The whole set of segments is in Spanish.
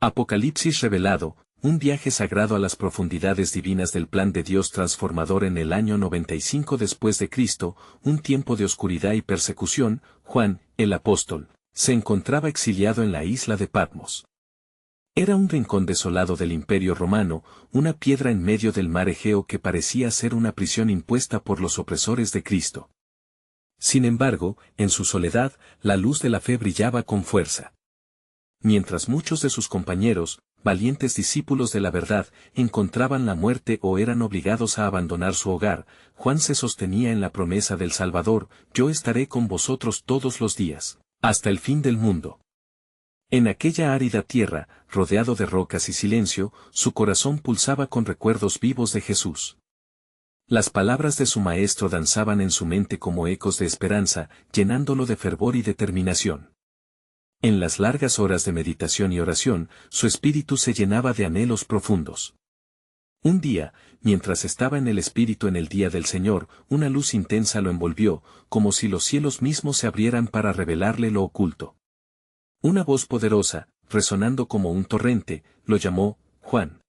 Apocalipsis revelado, un viaje sagrado a las profundidades divinas del plan de Dios transformador en el año 95 después de Cristo, un tiempo de oscuridad y persecución. Juan, el apóstol, se encontraba exiliado en la isla de Patmos. Era un rincón desolado del Imperio Romano, una piedra en medio del mar Egeo que parecía ser una prisión impuesta por los opresores de Cristo. Sin embargo, en su soledad, la luz de la fe brillaba con fuerza. Mientras muchos de sus compañeros, valientes discípulos de la verdad, encontraban la muerte o eran obligados a abandonar su hogar, Juan se sostenía en la promesa del Salvador: yo estaré con vosotros todos los días, hasta el fin del mundo. En aquella árida tierra, rodeado de rocas y silencio, su corazón pulsaba con recuerdos vivos de Jesús. Las palabras de su maestro danzaban en su mente como ecos de esperanza, llenándolo de fervor y determinación. En las largas horas de meditación y oración, su espíritu se llenaba de anhelos profundos. Un día, mientras estaba en el Espíritu en el día del Señor, una luz intensa lo envolvió, como si los cielos mismos se abrieran para revelarle lo oculto. Una voz poderosa, resonando como un torrente, lo llamó: Juan.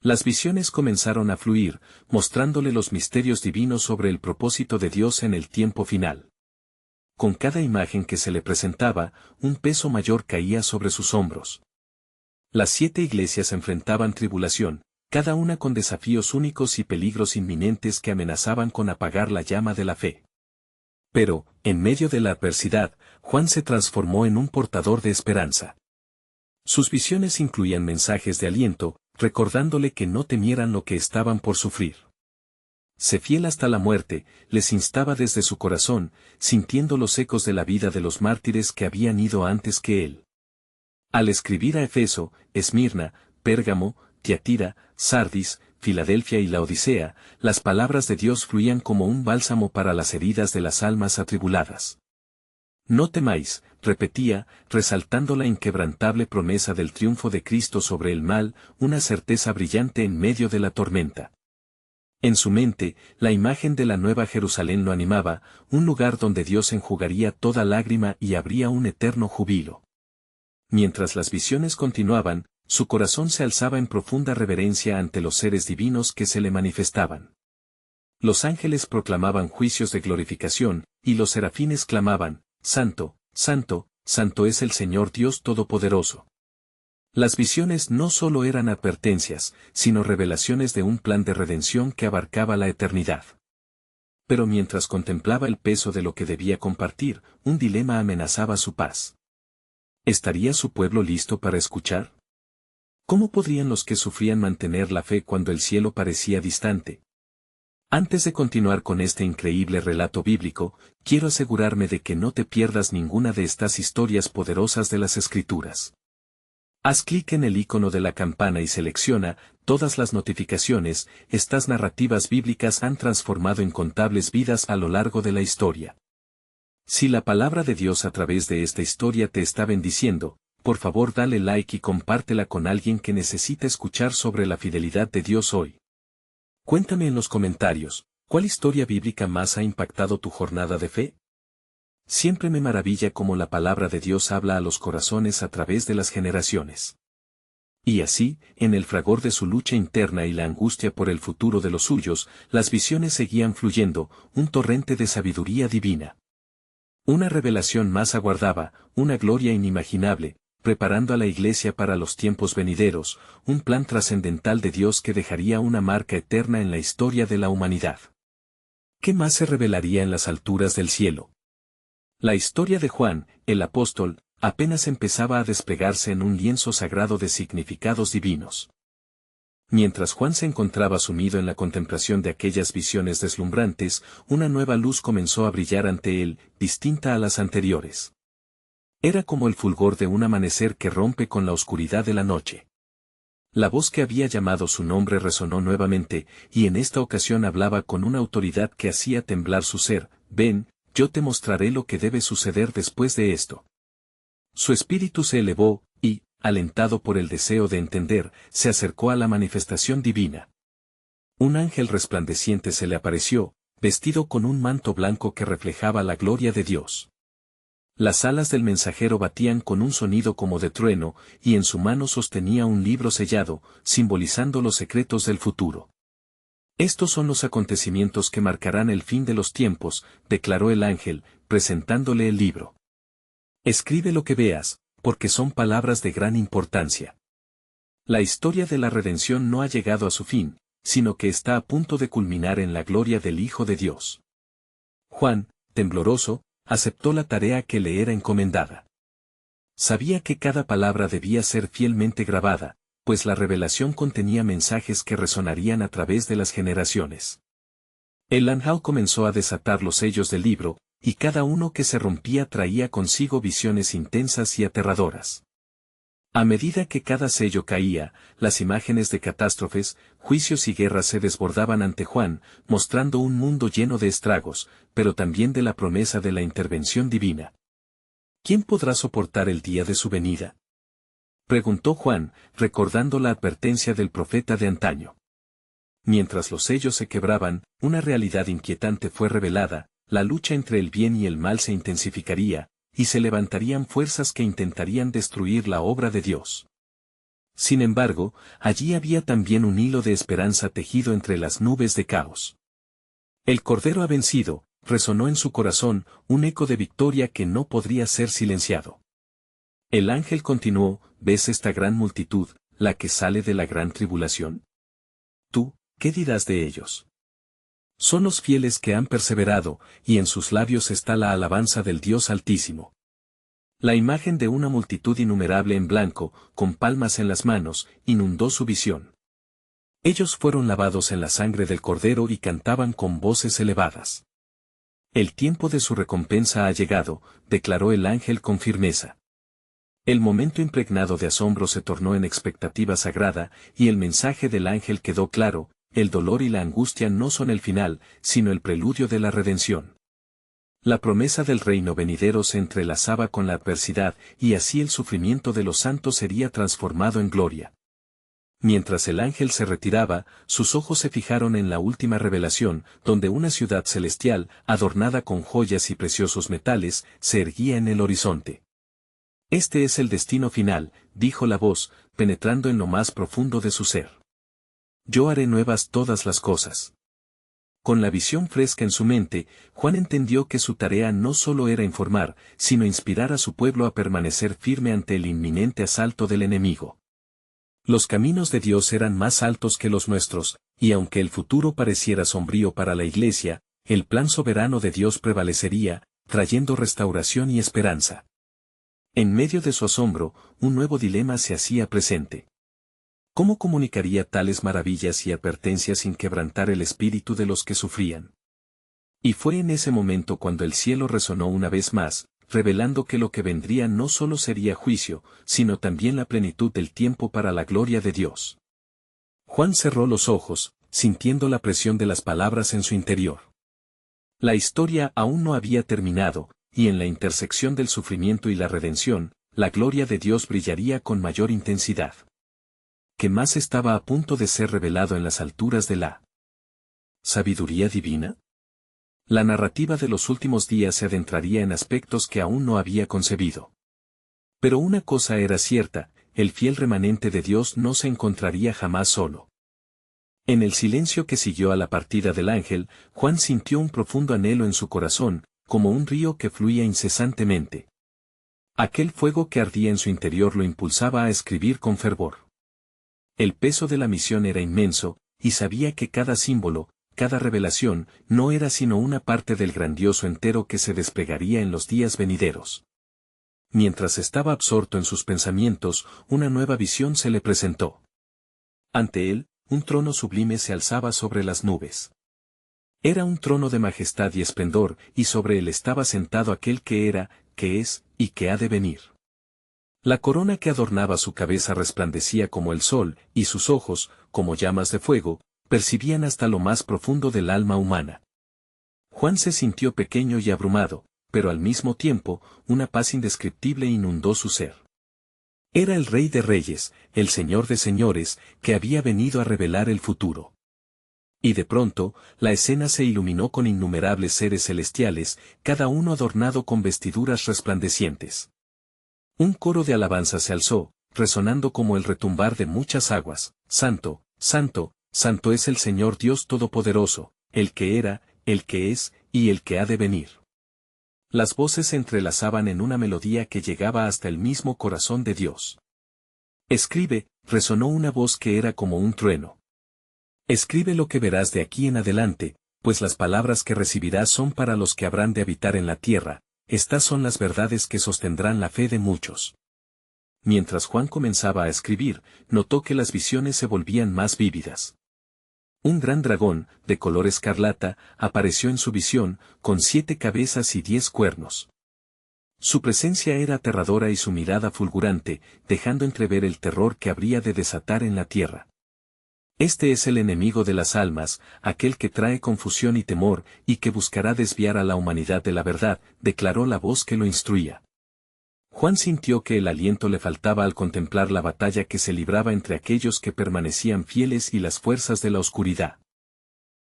Las visiones comenzaron a fluir, mostrándole los misterios divinos sobre el propósito de Dios en el tiempo final. Con cada imagen que se le presentaba, un peso mayor caía sobre sus hombros. Las 7 iglesias enfrentaban tribulación, cada una con desafíos únicos y peligros inminentes que amenazaban con apagar la llama de la fe. Pero, en medio de la adversidad, Juan se transformó en un portador de esperanza. Sus visiones incluían mensajes de aliento, recordándole que no temieran lo que estaban por sufrir. Sé fiel hasta la muerte, les instaba desde su corazón, sintiendo los ecos de la vida de los mártires que habían ido antes que él. Al escribir a Efeso, Esmirna, Pérgamo, Tiatira, Sardis, Filadelfia y Laodicea, las palabras de Dios fluían como un bálsamo para las heridas de las almas atribuladas. No temáis, repetía, resaltando la inquebrantable promesa del triunfo de Cristo sobre el mal, una certeza brillante en medio de la tormenta. En su mente, la imagen de la Nueva Jerusalén lo animaba, un lugar donde Dios enjugaría toda lágrima y habría un eterno júbilo. Mientras las visiones continuaban, su corazón se alzaba en profunda reverencia ante los seres divinos que se le manifestaban. Los ángeles proclamaban juicios de glorificación, y los serafines clamaban: Santo, Santo, Santo es el Señor Dios Todopoderoso. Las visiones no solo eran advertencias, sino revelaciones de un plan de redención que abarcaba la eternidad. Pero mientras contemplaba el peso de lo que debía compartir, un dilema amenazaba su paz. ¿Estaría su pueblo listo para escuchar? ¿Cómo podrían los que sufrían mantener la fe cuando el cielo parecía distante? Antes de continuar con este increíble relato bíblico, quiero asegurarme de que no te pierdas ninguna de estas historias poderosas de las Escrituras. Haz clic en el icono de la campana y selecciona todas las notificaciones. Estas narrativas bíblicas han transformado incontables vidas a lo largo de la historia. Si la palabra de Dios a través de esta historia te está bendiciendo, por favor dale like y compártela con alguien que necesita escuchar sobre la fidelidad de Dios hoy. Cuéntame en los comentarios, ¿cuál historia bíblica más ha impactado tu jornada de fe? Siempre me maravilla cómo la palabra de Dios habla a los corazones a través de las generaciones. Y así, en el fragor de su lucha interna y la angustia por el futuro de los suyos, las visiones seguían fluyendo, un torrente de sabiduría divina. Una revelación más aguardaba, una gloria inimaginable, preparando a la iglesia para los tiempos venideros, un plan trascendental de Dios que dejaría una marca eterna en la historia de la humanidad. ¿Qué más se revelaría en las alturas del cielo? La historia de Juan, el apóstol, apenas empezaba a desplegarse en un lienzo sagrado de significados divinos. Mientras Juan se encontraba sumido en la contemplación de aquellas visiones deslumbrantes, una nueva luz comenzó a brillar ante él, distinta a las anteriores. Era como el fulgor de un amanecer que rompe con la oscuridad de la noche. La voz que había llamado su nombre resonó nuevamente, y en esta ocasión hablaba con una autoridad que hacía temblar su ser: ven, yo te mostraré lo que debe suceder después de esto. Su espíritu se elevó, y, alentado por el deseo de entender, se acercó a la manifestación divina. Un ángel resplandeciente se le apareció, vestido con un manto blanco que reflejaba la gloria de Dios. Las alas del mensajero batían con un sonido como de trueno, y en su mano sostenía un libro sellado, simbolizando los secretos del futuro. Estos son los acontecimientos que marcarán el fin de los tiempos, declaró el ángel, presentándole el libro. Escribe lo que veas, porque son palabras de gran importancia. La historia de la redención no ha llegado a su fin, sino que está a punto de culminar en la gloria del Hijo de Dios. Juan, tembloroso, aceptó la tarea que le era encomendada. Sabía que cada palabra debía ser fielmente grabada, pues la revelación contenía mensajes que resonarían a través de las generaciones. El ángel comenzó a desatar los sellos del libro, y cada uno que se rompía traía consigo visiones intensas y aterradoras. A medida que cada sello caía, las imágenes de catástrofes, juicios y guerras se desbordaban ante Juan, mostrando un mundo lleno de estragos, pero también de la promesa de la intervención divina. ¿Quién podrá soportar el día de su venida?, preguntó Juan, recordando la advertencia del profeta de antaño. Mientras los sellos se quebraban, una realidad inquietante fue revelada: la lucha entre el bien y el mal se intensificaría, y se levantarían fuerzas que intentarían destruir la obra de Dios. Sin embargo, allí había también un hilo de esperanza tejido entre las nubes de caos. El Cordero ha vencido, resonó en su corazón, un eco de victoria que no podría ser silenciado. El ángel continuó: ¿ves esta gran multitud, la que sale de la gran tribulación? Tú, ¿qué dirás de ellos? Son los fieles que han perseverado, y en sus labios está la alabanza del Dios Altísimo. La imagen de una multitud innumerable en blanco, con palmas en las manos, inundó su visión. Ellos fueron lavados en la sangre del Cordero y cantaban con voces elevadas. El tiempo de su recompensa ha llegado, declaró el ángel con firmeza. El momento impregnado de asombro se tornó en expectativa sagrada, y el mensaje del ángel quedó claro: el dolor y la angustia no son el final, sino el preludio de la redención. La promesa del reino venidero se entrelazaba con la adversidad, y así el sufrimiento de los santos sería transformado en gloria. Mientras el ángel se retiraba, sus ojos se fijaron en la última revelación, donde una ciudad celestial, adornada con joyas y preciosos metales, se erguía en el horizonte. Este es el destino final, dijo la voz, penetrando en lo más profundo de su ser. Yo haré nuevas todas las cosas. Con la visión fresca en su mente, Juan entendió que su tarea no solo era informar, sino inspirar a su pueblo a permanecer firme ante el inminente asalto del enemigo. Los caminos de Dios eran más altos que los nuestros, y aunque el futuro pareciera sombrío para la Iglesia, el plan soberano de Dios prevalecería, trayendo restauración y esperanza. En medio de su asombro, un nuevo dilema se hacía presente. ¿Cómo comunicaría tales maravillas y advertencias sin quebrantar el espíritu de los que sufrían? Y fue en ese momento cuando el cielo resonó una vez más, revelando que lo que vendría no solo sería juicio, sino también la plenitud del tiempo para la gloria de Dios. Juan cerró los ojos, sintiendo la presión de las palabras en su interior. La historia aún no había terminado, y en la intersección del sufrimiento y la redención, la gloria de Dios brillaría con mayor intensidad. ¿Qué más estaba a punto de ser revelado en las alturas de la sabiduría divina? La narrativa de los últimos días se adentraría en aspectos que aún no había concebido. Pero una cosa era cierta: el fiel remanente de Dios no se encontraría jamás solo. En el silencio que siguió a la partida del ángel, Juan sintió un profundo anhelo en su corazón, como un río que fluía incesantemente. Aquel fuego que ardía en su interior lo impulsaba a escribir con fervor. El peso de la misión era inmenso, y sabía que cada símbolo, cada revelación, no era sino una parte del grandioso entero que se desplegaría en los días venideros. Mientras estaba absorto en sus pensamientos, una nueva visión se le presentó. Ante él, un trono sublime se alzaba sobre las nubes. Era un trono de majestad y esplendor, y sobre él estaba sentado aquel que era, que es, y que ha de venir. La corona que adornaba su cabeza resplandecía como el sol, y sus ojos, como llamas de fuego, percibían hasta lo más profundo del alma humana. Juan se sintió pequeño y abrumado, pero al mismo tiempo, una paz indescriptible inundó su ser. Era el Rey de Reyes, el Señor de Señores, que había venido a revelar el futuro. Y de pronto, la escena se iluminó con innumerables seres celestiales, cada uno adornado con vestiduras resplandecientes. Un coro de alabanza se alzó, resonando como el retumbar de muchas aguas: Santo, Santo, Santo es el Señor Dios Todopoderoso, el que era, el que es, y el que ha de venir. Las voces se entrelazaban en una melodía que llegaba hasta el mismo corazón de Dios. Escribe, resonó una voz que era como un trueno. Escribe lo que verás de aquí en adelante, pues las palabras que recibirás son para los que habrán de habitar en la tierra, estas son las verdades que sostendrán la fe de muchos. Mientras Juan comenzaba a escribir, notó que las visiones se volvían más vívidas. Un gran dragón, de color escarlata, apareció en su visión, con 7 cabezas y 10 cuernos. Su presencia era aterradora y su mirada fulgurante, dejando entrever el terror que habría de desatar en la tierra. Este es el enemigo de las almas, aquel que trae confusión y temor, y que buscará desviar a la humanidad de la verdad, declaró la voz que lo instruía. Juan sintió que el aliento le faltaba al contemplar la batalla que se libraba entre aquellos que permanecían fieles y las fuerzas de la oscuridad.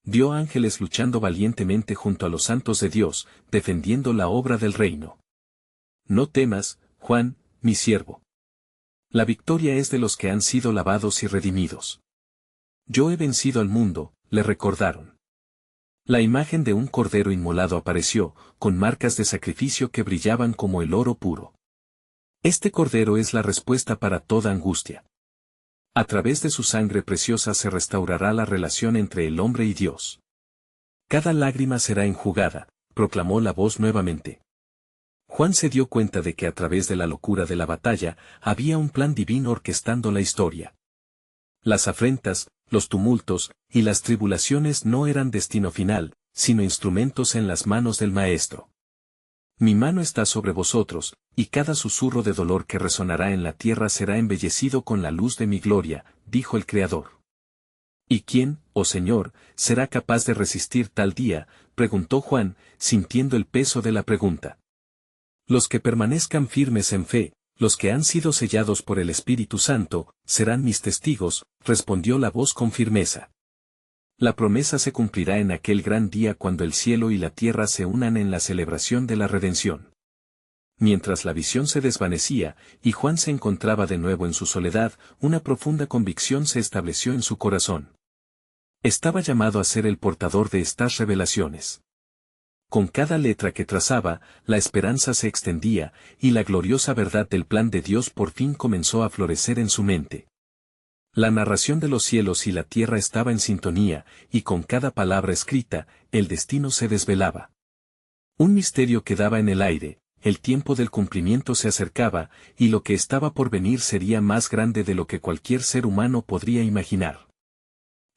Vio ángeles luchando valientemente junto a los santos de Dios, defendiendo la obra del reino. No temas, Juan, mi siervo. La victoria es de los que han sido lavados y redimidos. Yo he vencido al mundo, le recordaron. La imagen de un cordero inmolado apareció, con marcas de sacrificio que brillaban como el oro puro. Este cordero es la respuesta para toda angustia. A través de su sangre preciosa se restaurará la relación entre el hombre y Dios. Cada lágrima será enjugada, proclamó la voz nuevamente. Juan se dio cuenta de que a través de la locura de la batalla, había un plan divino orquestando la historia. Las afrentas, los tumultos, y las tribulaciones no eran destino final, sino instrumentos en las manos del Maestro. Mi mano está sobre vosotros, y cada susurro de dolor que resonará en la tierra será embellecido con la luz de mi gloria, dijo el Creador. ¿Y quién, oh Señor, será capaz de resistir tal día?, preguntó Juan, sintiendo el peso de la pregunta. Los que permanezcan firmes en fe, los que han sido sellados por el Espíritu Santo, serán mis testigos, respondió la voz con firmeza. La promesa se cumplirá en aquel gran día cuando el cielo y la tierra se unan en la celebración de la redención. Mientras la visión se desvanecía, y Juan se encontraba de nuevo en su soledad, una profunda convicción se estableció en su corazón. Estaba llamado a ser el portador de estas revelaciones. Con cada letra que trazaba, la esperanza se extendía, y la gloriosa verdad del plan de Dios por fin comenzó a florecer en su mente. La narración de los cielos y la tierra estaba en sintonía, y con cada palabra escrita, el destino se desvelaba. Un misterio quedaba en el aire, el tiempo del cumplimiento se acercaba, y lo que estaba por venir sería más grande de lo que cualquier ser humano podría imaginar.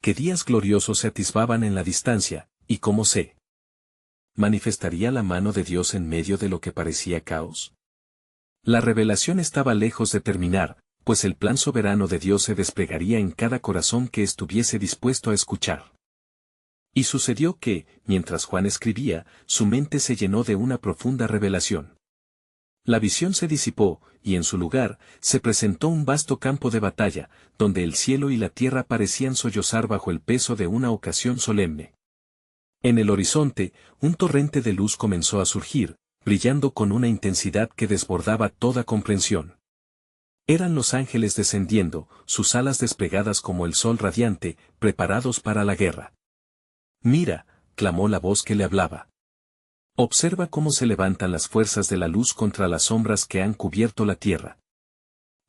¿Qué días gloriosos se atisbaban en la distancia, y cómo se manifestaría la mano de Dios en medio de lo que parecía caos? La revelación estaba lejos de terminar, pues el plan soberano de Dios se desplegaría en cada corazón que estuviese dispuesto a escuchar. Y sucedió que, mientras Juan escribía, su mente se llenó de una profunda revelación. La visión se disipó, y en su lugar, se presentó un vasto campo de batalla, donde el cielo y la tierra parecían sollozar bajo el peso de una ocasión solemne. En el horizonte, un torrente de luz comenzó a surgir, brillando con una intensidad que desbordaba toda comprensión. Eran los ángeles descendiendo, sus alas desplegadas como el sol radiante, preparados para la guerra. Mira, clamó la voz que le hablaba. Observa cómo se levantan las fuerzas de la luz contra las sombras que han cubierto la tierra.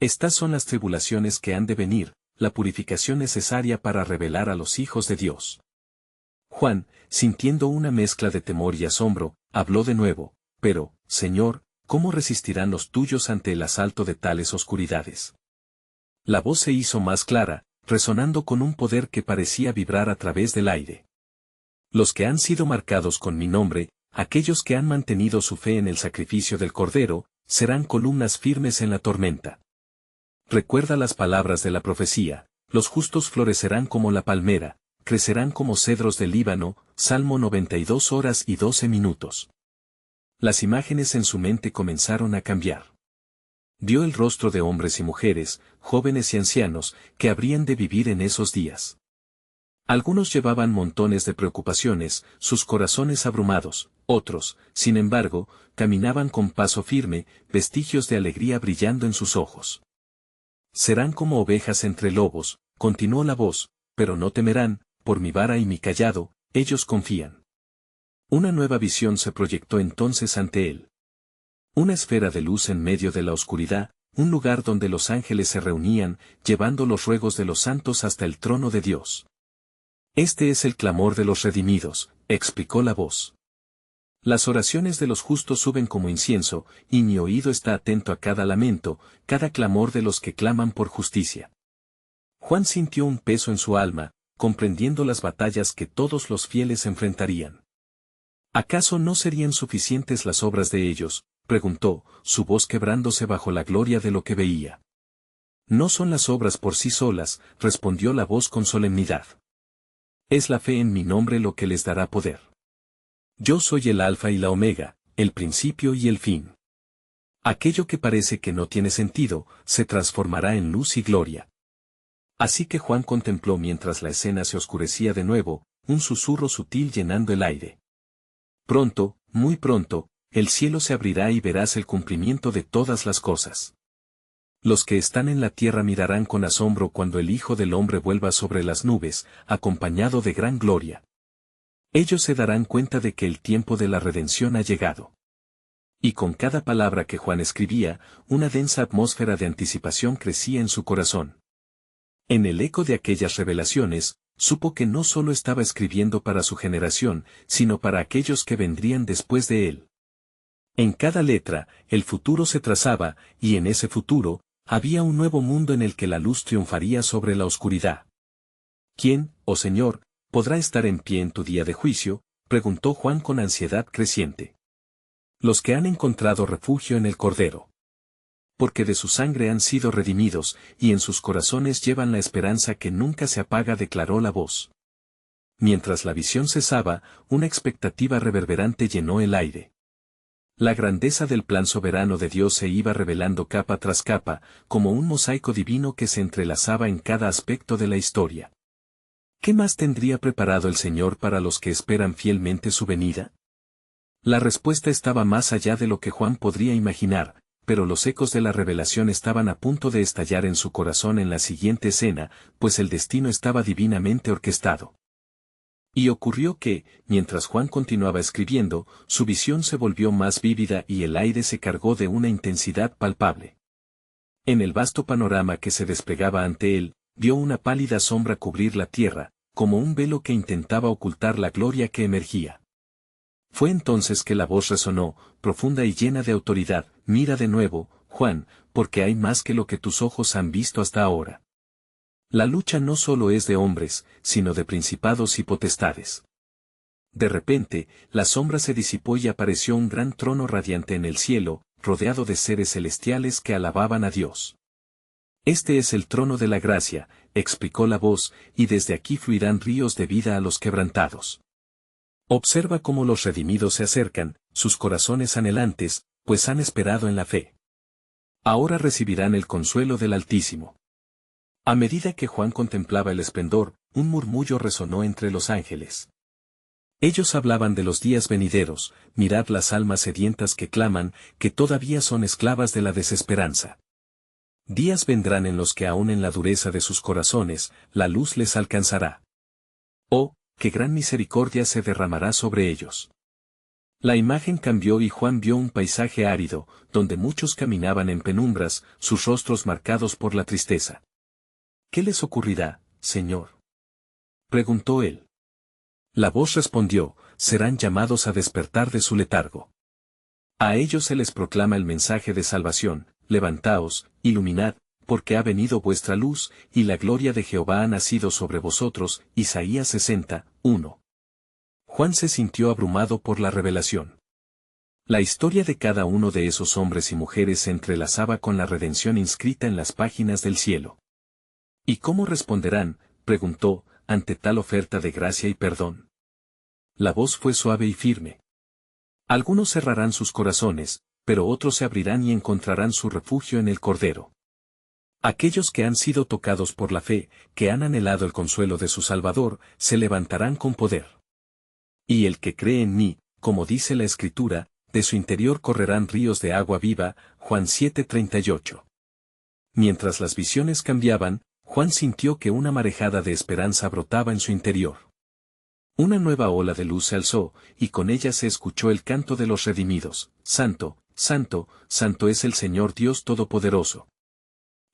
Estas son las tribulaciones que han de venir, la purificación necesaria para revelar a los hijos de Dios. Juan, sintiendo una mezcla de temor y asombro, habló de nuevo, pero, Señor, ¿cómo resistirán los tuyos ante el asalto de tales oscuridades? La voz se hizo más clara, resonando con un poder que parecía vibrar a través del aire. Los que han sido marcados con mi nombre, aquellos que han mantenido su fe en el sacrificio del Cordero, serán columnas firmes en la tormenta. Recuerda las palabras de la profecía, los justos florecerán como la palmera, crecerán como cedros del Líbano, Salmo 92 horas y 12 minutos. Las imágenes en su mente comenzaron a cambiar. Vio el rostro de hombres y mujeres, jóvenes y ancianos, que habrían de vivir en esos días. Algunos llevaban montones de preocupaciones, sus corazones abrumados, otros, sin embargo, caminaban con paso firme, vestigios de alegría brillando en sus ojos. Serán como ovejas entre lobos, continuó la voz, pero no temerán, por mi vara y mi cayado, ellos confían. Una nueva visión se proyectó entonces ante él. Una esfera de luz en medio de la oscuridad, un lugar donde los ángeles se reunían, llevando los ruegos de los santos hasta el trono de Dios. Este es el clamor de los redimidos, explicó la voz. Las oraciones de los justos suben como incienso, y mi oído está atento a cada lamento, cada clamor de los que claman por justicia. Juan sintió un peso en su alma, comprendiendo las batallas que todos los fieles enfrentarían. ¿Acaso no serían suficientes las obras de ellos?, preguntó, su voz quebrándose bajo la gloria de lo que veía. No son las obras por sí solas, respondió la voz con solemnidad. Es la fe en mi nombre lo que les dará poder. Yo soy el Alfa y la Omega, el principio y el fin. Aquello que parece que no tiene sentido, se transformará en luz y gloria. Así que Juan contempló mientras la escena se oscurecía de nuevo, un susurro sutil llenando el aire. Pronto, muy pronto, el cielo se abrirá y verás el cumplimiento de todas las cosas. Los que están en la tierra mirarán con asombro cuando el Hijo del Hombre vuelva sobre las nubes, acompañado de gran gloria. Ellos se darán cuenta de que el tiempo de la redención ha llegado. Y con cada palabra que Juan escribía, una densa atmósfera de anticipación crecía en su corazón. En el eco de aquellas revelaciones, supo que no solo estaba escribiendo para su generación, sino para aquellos que vendrían después de él. En cada letra, el futuro se trazaba, y en ese futuro, había un nuevo mundo en el que la luz triunfaría sobre la oscuridad. ¿Quién, oh Señor, podrá estar en pie en tu día de juicio?, preguntó Juan con ansiedad creciente. Los que han encontrado refugio en el Cordero. Porque de su sangre han sido redimidos, y en sus corazones llevan la esperanza que nunca se apaga, declaró la voz. Mientras la visión cesaba, una expectativa reverberante llenó el aire. La grandeza del plan soberano de Dios se iba revelando capa tras capa, como un mosaico divino que se entrelazaba en cada aspecto de la historia. ¿Qué más tendría preparado el Señor para los que esperan fielmente su venida? La respuesta estaba más allá de lo que Juan podría imaginar, pero los ecos de la revelación estaban a punto de estallar en su corazón en la siguiente escena, pues el destino estaba divinamente orquestado. Y ocurrió que, mientras Juan continuaba escribiendo, su visión se volvió más vívida y el aire se cargó de una intensidad palpable. En el vasto panorama que se desplegaba ante él, vio una pálida sombra cubrir la tierra, como un velo que intentaba ocultar la gloria que emergía. Fue entonces que la voz resonó, profunda y llena de autoridad: mira de nuevo, Juan, porque hay más que lo que tus ojos han visto hasta ahora. La lucha no solo es de hombres, sino de principados y potestades. De repente, la sombra se disipó y apareció un gran trono radiante en el cielo, rodeado de seres celestiales que alababan a Dios. Este es el trono de la gracia, explicó la voz, y desde aquí fluirán ríos de vida a los quebrantados. Observa cómo los redimidos se acercan, sus corazones anhelantes, pues han esperado en la fe. Ahora recibirán el consuelo del Altísimo. A medida que Juan contemplaba el esplendor, un murmullo resonó entre los ángeles. Ellos hablaban de los días venideros: mirad las almas sedientas que claman, que todavía son esclavas de la desesperanza. Días vendrán en los que aún en la dureza de sus corazones, la luz les alcanzará. Oh, qué gran misericordia se derramará sobre ellos. La imagen cambió y Juan vio un paisaje árido, donde muchos caminaban en penumbras, sus rostros marcados por la tristeza. ¿Qué les ocurrirá, Señor?, preguntó él. La voz respondió: serán llamados a despertar de su letargo. A ellos se les proclama el mensaje de salvación: levantaos, iluminad, porque ha venido vuestra luz, y la gloria de Jehová ha nacido sobre vosotros. Isaías 60, 1. Juan se sintió abrumado por la revelación. La historia de cada uno de esos hombres y mujeres se entrelazaba con la redención inscrita en las páginas del cielo. ¿Y cómo responderán?, preguntó, ante tal oferta de gracia y perdón. La voz fue suave y firme. Algunos cerrarán sus corazones, pero otros se abrirán y encontrarán su refugio en el Cordero. Aquellos que han sido tocados por la fe, que han anhelado el consuelo de su Salvador, se levantarán con poder. Y el que cree en mí, como dice la Escritura, de su interior correrán ríos de agua viva, Juan 7:38. Mientras las visiones cambiaban, Juan sintió que una marejada de esperanza brotaba en su interior. Una nueva ola de luz se alzó, y con ella se escuchó el canto de los redimidos: Santo, Santo, Santo es el Señor Dios Todopoderoso.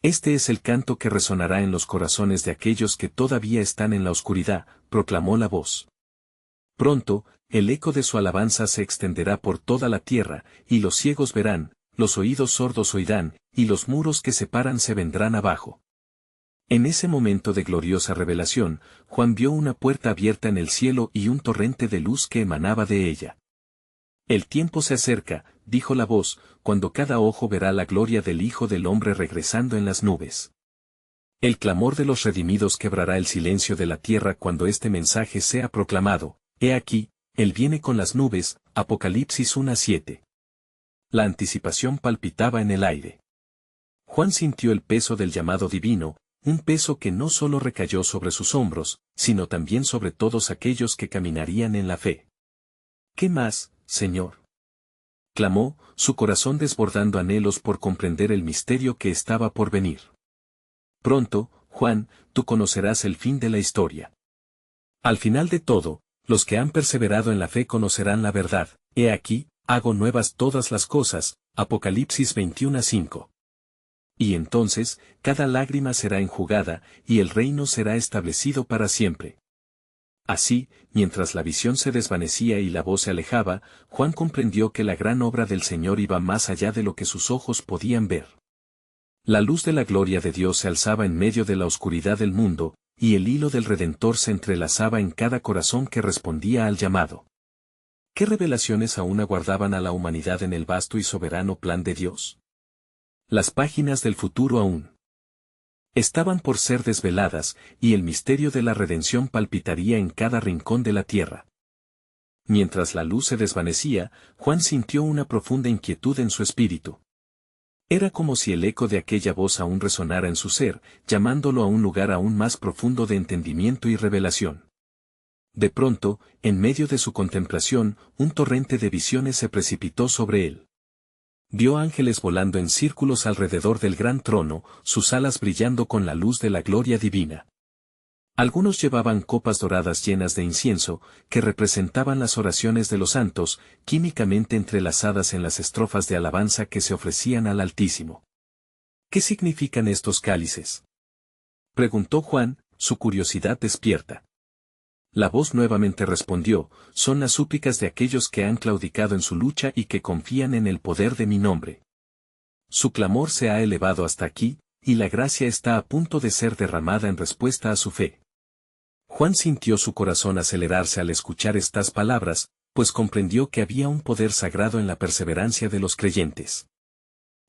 Este es el canto que resonará en los corazones de aquellos que todavía están en la oscuridad, proclamó la voz. Pronto, el eco de su alabanza se extenderá por toda la tierra, y los ciegos verán, los oídos sordos oirán, y los muros que separan se vendrán abajo. En ese momento de gloriosa revelación, Juan vio una puerta abierta en el cielo y un torrente de luz que emanaba de ella. El tiempo se acerca, dijo la voz, cuando cada ojo verá la gloria del Hijo del Hombre regresando en las nubes. El clamor de los redimidos quebrará el silencio de la tierra cuando este mensaje sea proclamado: He aquí, Él viene con las nubes, Apocalipsis 1:7. La anticipación palpitaba en el aire. Juan sintió el peso del llamado divino, un peso que no solo recayó sobre sus hombros, sino también sobre todos aquellos que caminarían en la fe. ¿Qué más, Señor?, clamó, su corazón desbordando anhelos por comprender el misterio que estaba por venir. Pronto, Juan, tú conocerás el fin de la historia. Al final de todo, los que han perseverado en la fe conocerán la verdad. He aquí, hago nuevas todas las cosas, Apocalipsis 21:5. Y entonces, cada lágrima será enjugada, y el reino será establecido para siempre. Así, mientras la visión se desvanecía y la voz se alejaba, Juan comprendió que la gran obra del Señor iba más allá de lo que sus ojos podían ver. La luz de la gloria de Dios se alzaba en medio de la oscuridad del mundo, y el hilo del Redentor se entrelazaba en cada corazón que respondía al llamado. ¿Qué revelaciones aún aguardaban a la humanidad en el vasto y soberano plan de Dios? Las páginas del futuro aún estaban por ser desveladas, y el misterio de la redención palpitaría en cada rincón de la tierra. Mientras la luz se desvanecía, Juan sintió una profunda inquietud en su espíritu. Era como si el eco de aquella voz aún resonara en su ser, llamándolo a un lugar aún más profundo de entendimiento y revelación. De pronto, en medio de su contemplación, un torrente de visiones se precipitó sobre él. Vio ángeles volando en círculos alrededor del gran trono, sus alas brillando con la luz de la gloria divina. Algunos llevaban copas doradas llenas de incienso, que representaban las oraciones de los santos, químicamente entrelazadas en las estrofas de alabanza que se ofrecían al Altísimo. ¿Qué significan estos cálices?, preguntó Juan, su curiosidad despierta. La voz nuevamente respondió: son las súplicas de aquellos que han claudicado en su lucha y que confían en el poder de mi nombre. Su clamor se ha elevado hasta aquí, y la gracia está a punto de ser derramada en respuesta a su fe. Juan sintió su corazón acelerarse al escuchar estas palabras, pues comprendió que había un poder sagrado en la perseverancia de los creyentes.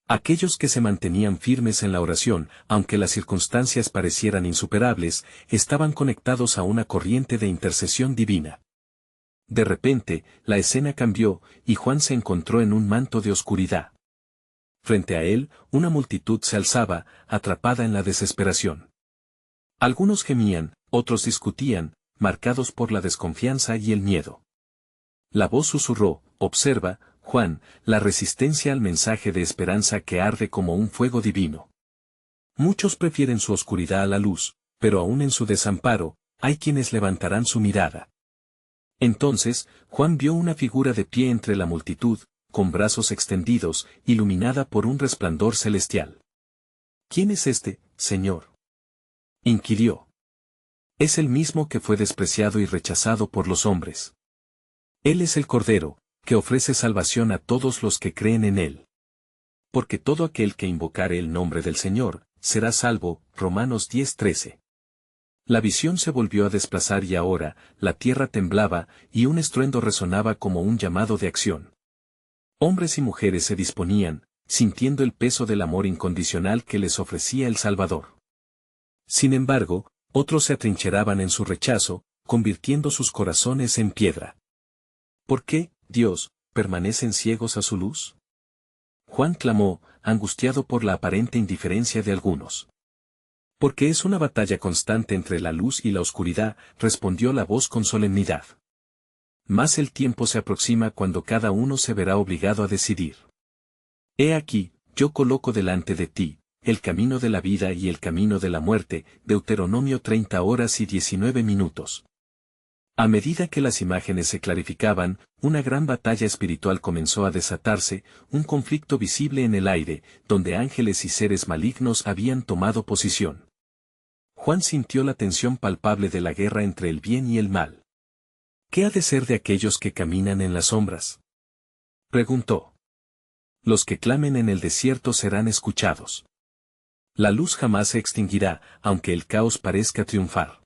Aquellos que se mantenían firmes en la oración, aunque las circunstancias parecieran insuperables, estaban conectados a una corriente de intercesión divina. De repente, la escena cambió, y Juan se encontró en un manto de oscuridad. Frente a él, una multitud se alzaba, atrapada en la desesperación. Algunos gemían, otros discutían, marcados por la desconfianza y el miedo. La voz susurró: observa, Juan, la resistencia al mensaje de esperanza que arde como un fuego divino. Muchos prefieren su oscuridad a la luz, pero aún en su desamparo, hay quienes levantarán su mirada. Entonces, Juan vio una figura de pie entre la multitud, con brazos extendidos, iluminada por un resplandor celestial. ¿Quién es este, Señor?, inquirió. Es el mismo que fue despreciado y rechazado por los hombres. Él es el Cordero, que ofrece salvación a todos los que creen en él. Porque todo aquel que invocare el nombre del Señor, será salvo. Romanos 10:13. La visión se volvió a desplazar y ahora, la tierra temblaba, y un estruendo resonaba como un llamado de acción. Hombres y mujeres se disponían, sintiendo el peso del amor incondicional que les ofrecía el Salvador. Sin embargo, otros se atrincheraban en su rechazo, convirtiendo sus corazones en piedra. ¿Por qué, Dios, permanecen ciegos a su luz? Juan clamó: angustiado por la aparente indiferencia de algunos. Porque es una batalla constante entre la luz y la oscuridad, respondió la voz con solemnidad. Mas el tiempo se aproxima cuando cada uno se verá obligado a decidir. He aquí, yo coloco delante de ti, el camino de la vida y el camino de la muerte, Deuteronomio 30 horas y 19 minutos. A medida que las imágenes se clarificaban, una gran batalla espiritual comenzó a desatarse, un conflicto visible en el aire, donde ángeles y seres malignos habían tomado posición. Juan sintió la tensión palpable de la guerra entre el bien y el mal. ¿Qué ha de ser de aquellos que caminan en las sombras?, preguntó. Los que clamen en el desierto serán escuchados. La luz jamás se extinguirá, aunque el caos parezca triunfar.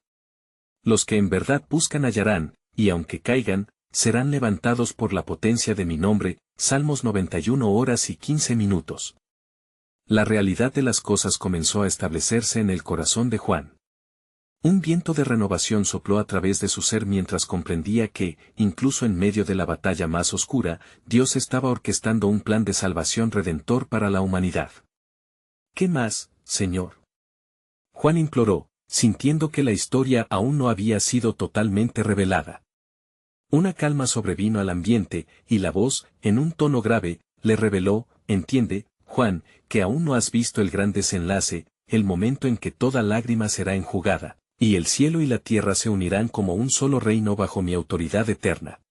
Los que en verdad buscan hallarán, y aunque caigan, serán levantados por la potencia de mi nombre, Salmos 91 horas y 15 minutos. La realidad de las cosas comenzó a establecerse en el corazón de Juan. Un viento de renovación sopló a través de su ser mientras comprendía que, incluso en medio de la batalla más oscura, Dios estaba orquestando un plan de salvación redentor para la humanidad. ¿Qué más, Señor?, Juan imploró, sintiendo que la historia aún no había sido totalmente revelada. Una calma sobrevino al ambiente, y la voz, en un tono grave, le reveló: entiende, Juan, que aún no has visto el gran desenlace, el momento en que toda lágrima será enjugada, y el cielo y la tierra se unirán como un solo reino bajo mi autoridad eterna.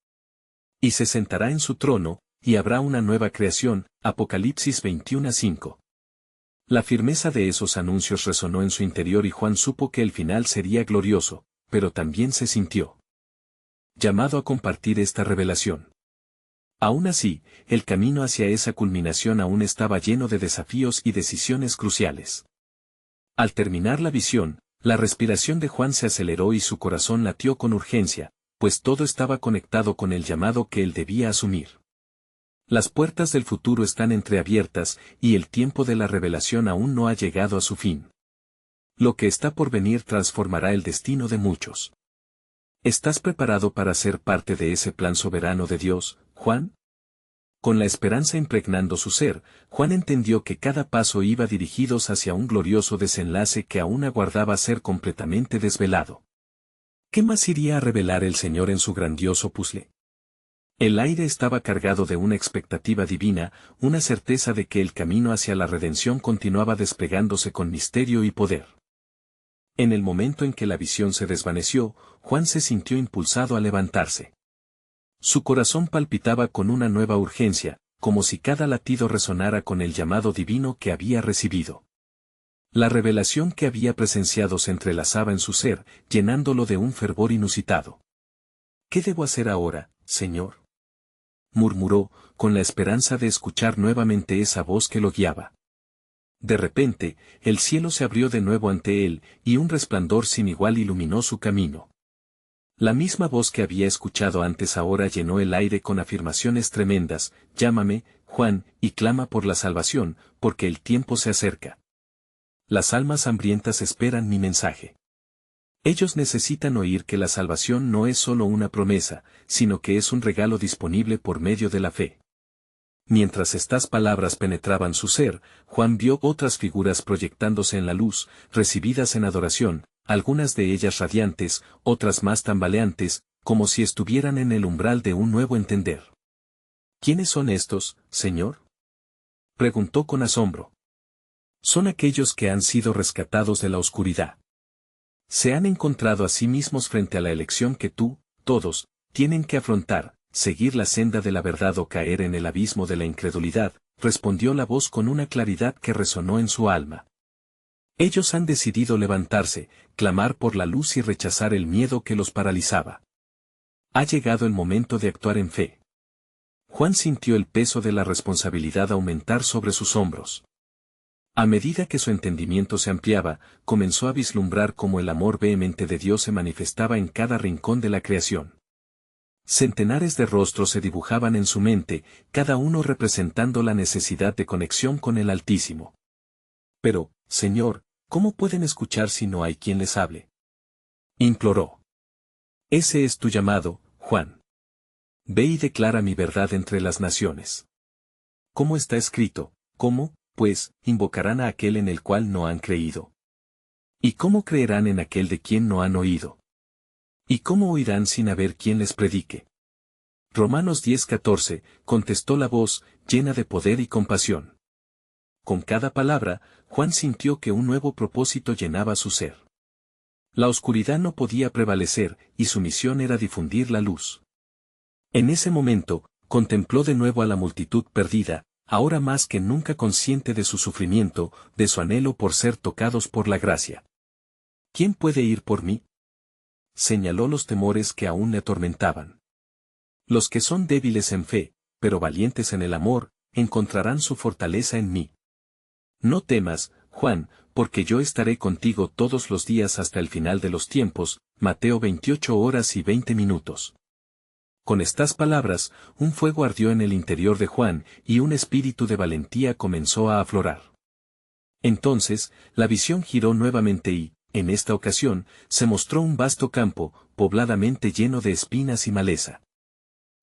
Y se sentará en su trono, y habrá una nueva creación, Apocalipsis 21:5. La firmeza de esos anuncios resonó en su interior y Juan supo que el final sería glorioso, pero también se sintió llamado a compartir esta revelación. Aún así, el camino hacia esa culminación aún estaba lleno de desafíos y decisiones cruciales. Al terminar la visión, la respiración de Juan se aceleró y su corazón latió con urgencia, pues todo estaba conectado con el llamado que él debía asumir. Las puertas del futuro están entreabiertas, y el tiempo de la revelación aún no ha llegado a su fin. Lo que está por venir transformará el destino de muchos. ¿Estás preparado para ser parte de ese plan soberano de Dios, Juan? Con la esperanza impregnando su ser, Juan entendió que cada paso iba dirigidos hacia un glorioso desenlace que aún aguardaba ser completamente desvelado. ¿Qué más iría a revelar el Señor en su grandioso puzzle? El aire estaba cargado de una expectativa divina, una certeza de que el camino hacia la redención continuaba desplegándose con misterio y poder. En el momento en que la visión se desvaneció, Juan se sintió impulsado a levantarse. Su corazón palpitaba con una nueva urgencia, como si cada latido resonara con el llamado divino que había recibido. La revelación que había presenciado se entrelazaba en su ser, llenándolo de un fervor inusitado. ¿Qué debo hacer ahora, Señor?, murmuró, con la esperanza de escuchar nuevamente esa voz que lo guiaba. De repente, el cielo se abrió de nuevo ante él, y un resplandor sin igual iluminó su camino. La misma voz que había escuchado antes ahora llenó el aire con afirmaciones tremendas: llámame, Juan, y clama por la salvación, porque el tiempo se acerca. Las almas hambrientas esperan mi mensaje. Ellos necesitan oír que la salvación no es solo una promesa, sino que es un regalo disponible por medio de la fe. Mientras estas palabras penetraban su ser, Juan vio otras figuras proyectándose en la luz, recibidas en adoración, algunas de ellas radiantes, otras más tambaleantes, como si estuvieran en el umbral de un nuevo entender. ¿Quiénes son estos, Señor?, preguntó con asombro. Son aquellos que han sido rescatados de la oscuridad. Se han encontrado a sí mismos frente a la elección que todos, tienen que afrontar: seguir la senda de la verdad o caer en el abismo de la incredulidad, respondió la voz con una claridad que resonó en su alma. Ellos han decidido levantarse, clamar por la luz y rechazar el miedo que los paralizaba. Ha llegado el momento de actuar en fe. Juan sintió el peso de la responsabilidad aumentar sobre sus hombros. A medida que su entendimiento se ampliaba, comenzó a vislumbrar cómo el amor vehemente de Dios se manifestaba en cada rincón de la creación. Centenares de rostros se dibujaban en su mente, cada uno representando la necesidad de conexión con el Altísimo. Pero, Señor, ¿cómo pueden escuchar si no hay quien les hable?, imploró. Ese es tu llamado, Juan. Ve y declara mi verdad entre las naciones. Como está escrito, ¿cómo, pues, invocarán a aquel en el cual no han creído. ¿Y cómo creerán en aquel de quien no han oído? ¿Y cómo oirán sin haber quien les predique? Romanos 10:14, contestó la voz, llena de poder y compasión. Con cada palabra, Juan sintió que un nuevo propósito llenaba su ser. La oscuridad no podía prevalecer, y su misión era difundir la luz. En ese momento, contempló de nuevo a la multitud perdida, ahora más que nunca consciente de su sufrimiento, de su anhelo por ser tocados por la gracia. ¿Quién puede ir por mí? Señaló los temores que aún le atormentaban. Los que son débiles en fe, pero valientes en el amor, encontrarán su fortaleza en mí. No temas, Juan, porque yo estaré contigo todos los días hasta el final de los tiempos. Mateo 28:20. Con estas palabras, un fuego ardió en el interior de Juan, y un espíritu de valentía comenzó a aflorar. Entonces, la visión giró nuevamente y, en esta ocasión, se mostró un vasto campo, pobladamente lleno de espinas y maleza.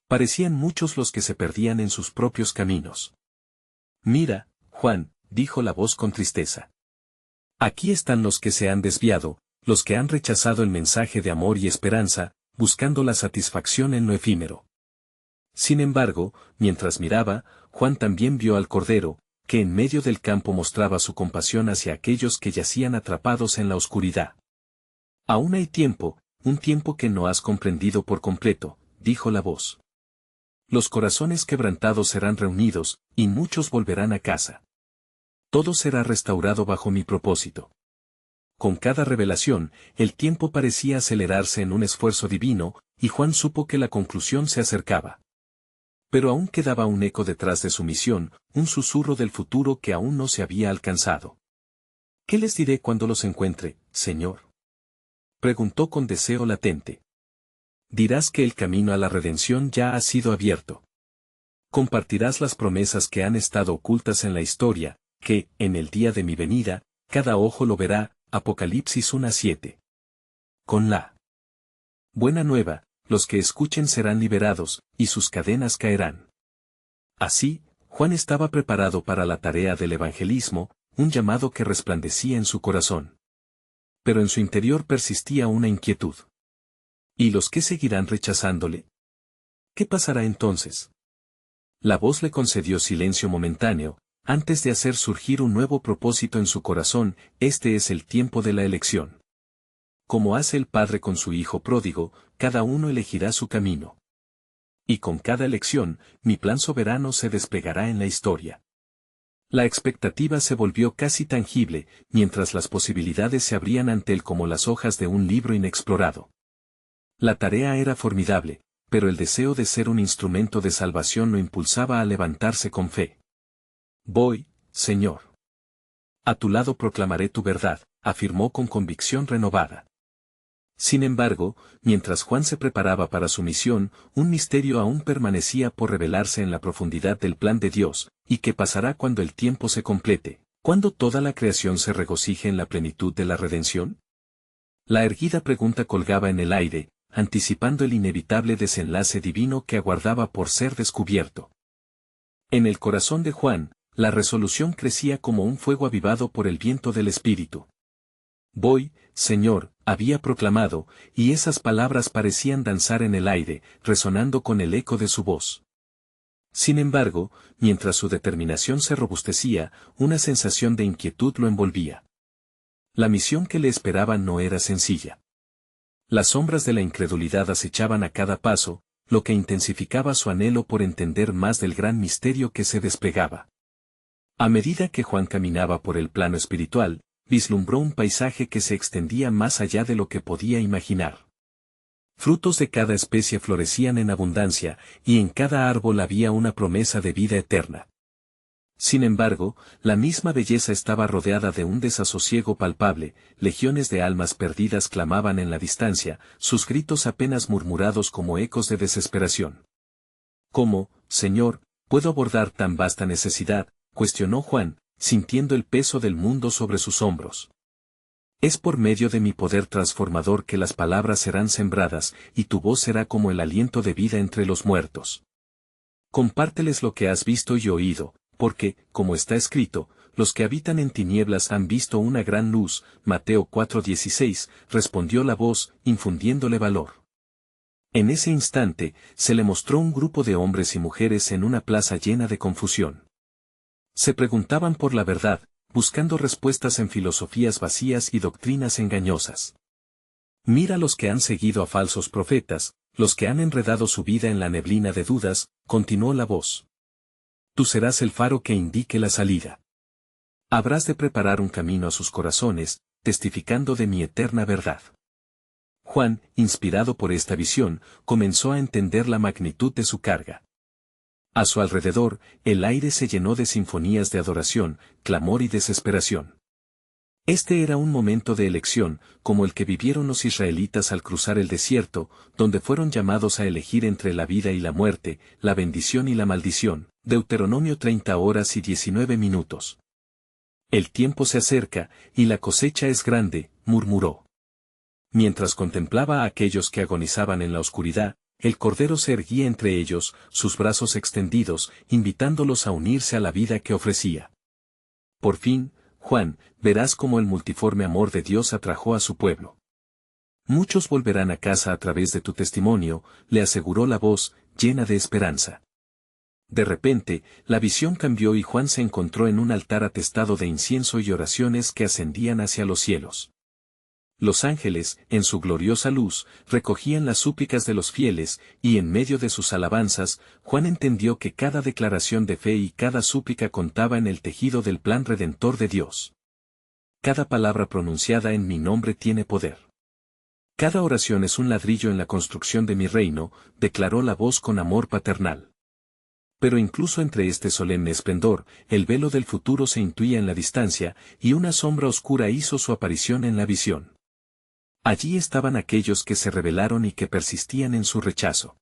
Parecían muchos los que se perdían en sus propios caminos. Mira, Juan, dijo la voz con tristeza. Aquí están los que se han desviado, los que han rechazado el mensaje de amor y esperanza, buscando la satisfacción en lo efímero. Sin embargo, mientras miraba, Juan también vio al Cordero, que en medio del campo mostraba su compasión hacia aquellos que yacían atrapados en la oscuridad. Aún hay tiempo, un tiempo que no has comprendido por completo, dijo la voz. Los corazones quebrantados serán reunidos, y muchos volverán a casa. Todo será restaurado bajo mi propósito. Con cada revelación, el tiempo parecía acelerarse en un esfuerzo divino, y Juan supo que la conclusión se acercaba. Pero aún quedaba un eco detrás de su misión, un susurro del futuro que aún no se había alcanzado. ¿Qué les diré cuando los encuentre, Señor? Preguntó con deseo latente. Dirás que el camino a la redención ya ha sido abierto. Compartirás las promesas que han estado ocultas en la historia, que, en el día de mi venida, cada ojo lo verá. Apocalipsis 1:7. Con la buena nueva, los que escuchen serán liberados, y sus cadenas caerán. Así, Juan estaba preparado para la tarea del evangelismo, un llamado que resplandecía en su corazón. Pero en su interior persistía una inquietud. ¿Y los que seguirán rechazándole? ¿Qué pasará entonces? La voz le concedió silencio momentáneo, antes de hacer surgir un nuevo propósito en su corazón. Este es el tiempo de la elección. Como hace el padre con su hijo pródigo, cada uno elegirá su camino. Y con cada elección, mi plan soberano se desplegará en la historia. La expectativa se volvió casi tangible, mientras las posibilidades se abrían ante él como las hojas de un libro inexplorado. La tarea era formidable, pero el deseo de ser un instrumento de salvación lo impulsaba a levantarse con fe. Voy, Señor. A tu lado proclamaré tu verdad, afirmó con convicción renovada. Sin embargo, mientras Juan se preparaba para su misión, un misterio aún permanecía por revelarse en la profundidad del plan de Dios. ¿Y qué pasará cuando el tiempo se complete? ¿Cuándo toda la creación se regocije en la plenitud de la redención? La erguida pregunta colgaba en el aire, anticipando el inevitable desenlace divino que aguardaba por ser descubierto. En el corazón de Juan, la resolución crecía como un fuego avivado por el viento del Espíritu. Voy, Señor, había proclamado, y esas palabras parecían danzar en el aire, resonando con el eco de su voz. Sin embargo, mientras su determinación se robustecía, una sensación de inquietud lo envolvía. La misión que le esperaba no era sencilla. Las sombras de la incredulidad acechaban a cada paso, lo que intensificaba su anhelo por entender más del gran misterio que se desplegaba. A medida que Juan caminaba por el plano espiritual, vislumbró un paisaje que se extendía más allá de lo que podía imaginar. Frutos de cada especie florecían en abundancia, y en cada árbol había una promesa de vida eterna. Sin embargo, la misma belleza estaba rodeada de un desasosiego palpable, legiones de almas perdidas clamaban en la distancia, sus gritos apenas murmurados como ecos de desesperación. ¿Cómo, Señor, puedo abordar tan vasta necesidad?, cuestionó Juan, sintiendo el peso del mundo sobre sus hombros. Es por medio de mi poder transformador que las palabras serán sembradas, y tu voz será como el aliento de vida entre los muertos. Compárteles lo que has visto y oído, porque, como está escrito, los que habitan en tinieblas han visto una gran luz. Mateo 4:16, respondió la voz, infundiéndole valor. En ese instante, se le mostró un grupo de hombres y mujeres en una plaza llena de confusión. Se preguntaban por la verdad, buscando respuestas en filosofías vacías y doctrinas engañosas. Mira los que han seguido a falsos profetas, los que han enredado su vida en la neblina de dudas, continuó la voz. Tú serás el faro que indique la salida. Habrás de preparar un camino a sus corazones, testificando de mi eterna verdad. Juan, inspirado por esta visión, comenzó a entender la magnitud de su carga. A su alrededor, el aire se llenó de sinfonías de adoración, clamor y desesperación. Este era un momento de elección, como el que vivieron los israelitas al cruzar el desierto, donde fueron llamados a elegir entre la vida y la muerte, la bendición y la maldición. Deuteronomio 30 horas y 19 minutos. El tiempo se acerca, y la cosecha es grande, murmuró. Mientras contemplaba a aquellos que agonizaban en la oscuridad, el Cordero se erguía entre ellos, sus brazos extendidos, invitándolos a unirse a la vida que ofrecía. Por fin, Juan, verás cómo el multiforme amor de Dios atrajo a su pueblo. Muchos volverán a casa a través de tu testimonio, le aseguró la voz, llena de esperanza. De repente, la visión cambió y Juan se encontró en un altar atestado de incienso y oraciones que ascendían hacia los cielos. Los ángeles, en su gloriosa luz, recogían las súplicas de los fieles, y en medio de sus alabanzas, Juan entendió que cada declaración de fe y cada súplica contaba en el tejido del plan redentor de Dios. Cada palabra pronunciada en mi nombre tiene poder. Cada oración es un ladrillo en la construcción de mi reino, declaró la voz con amor paternal. Pero incluso entre este solemne esplendor, el velo del futuro se intuía en la distancia, y una sombra oscura hizo su aparición en la visión. Allí estaban aquellos que se rebelaron y que persistían en su rechazo.